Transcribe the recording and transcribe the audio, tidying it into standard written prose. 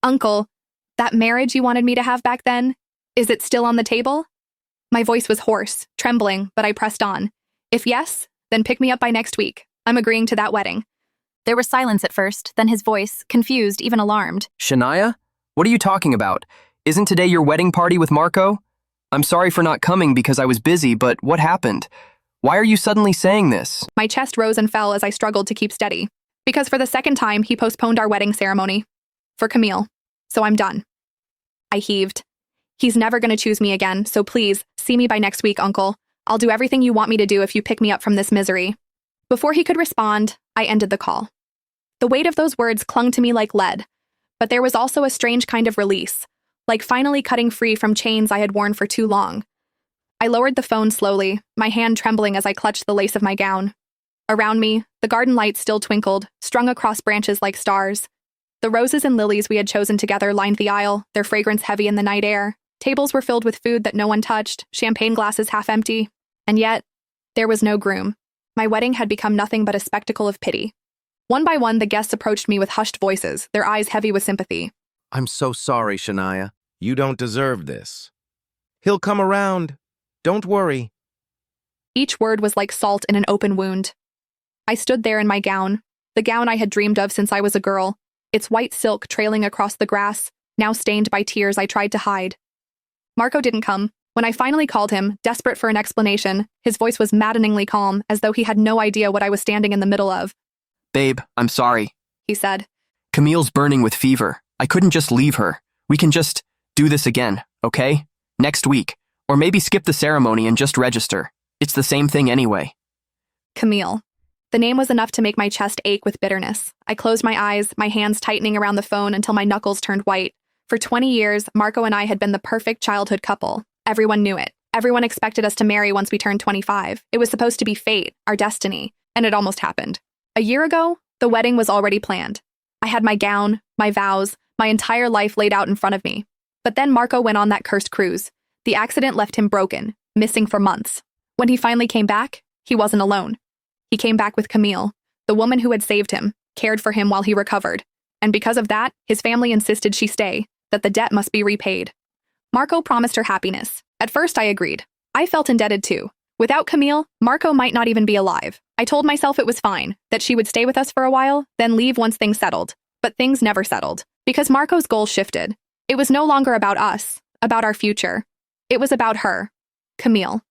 Uncle, that marriage you wanted me to have back then, is it still on the table? My voice was hoarse, trembling, but I pressed on. If yes, then pick me up by next week. I'm agreeing to that wedding. There was silence at first, then his voice, confused, even alarmed. Shania? What are you talking about? Isn't today your wedding party with Marco? I'm sorry for not coming because I was busy, but what happened? Why are you suddenly saying this? My chest rose and fell as I struggled to keep steady. Because for the second time, he postponed our wedding ceremony. For Camille. So I'm done. I heaved. He's never going to choose me again, so please, see me by next week, Uncle. I'll do everything you want me to do if you pick me up from this misery. Before he could respond, I ended the call. The weight of those words clung to me like lead, but there was also a strange kind of release, like finally cutting free from chains I had worn for too long. I lowered the phone slowly, my hand trembling as I clutched the lace of my gown. Around me, the garden lights still twinkled, strung across branches like stars. The roses and lilies we had chosen together lined the aisle, their fragrance heavy in the night air. Tables were filled with food that no one touched, champagne glasses half empty. And yet, there was no groom. My wedding had become nothing but a spectacle of pity. One by one, the guests approached me with hushed voices, their eyes heavy with sympathy. I'm so sorry, Shania. You don't deserve this. He'll come around. Don't worry. Each word was like salt in an open wound. I stood there in my gown, the gown I had dreamed of since I was a girl, its white silk trailing across the grass, now stained by tears I tried to hide. Marco didn't come. When I finally called him, desperate for an explanation, his voice was maddeningly calm, as though he had no idea what I was standing in the middle of. Babe, I'm sorry, He said. Camille's burning with fever. I couldn't just leave her. We can just do this again, okay? Next week. Or maybe skip the ceremony and just register. It's the same thing anyway. Camille. The name was enough to make my chest ache with bitterness. I closed my eyes, my hands tightening around the phone until my knuckles turned white. For 20 years, Marco and I had been the perfect childhood couple. Everyone knew it. Everyone expected us to marry once we turned 25. It was supposed to be fate, our destiny, and it almost happened. A year ago, the wedding was already planned. I had my gown, my vows, my entire life laid out in front of me. But then Marco went on that cursed cruise. The accident left him broken, missing for months. When he finally came back, he wasn't alone. He came back with Camille, the woman who had saved him, cared for him while he recovered. And because of that, his family insisted she stay, that the debt must be repaid. Marco promised her happiness. At first, I agreed. I felt indebted too. Without Camille, Marco might not even be alive. I told myself it was fine, that she would stay with us for a while, then leave once things settled. But things never settled, because Marco's goals shifted. It was no longer about us, about our future. It was about her, Camille.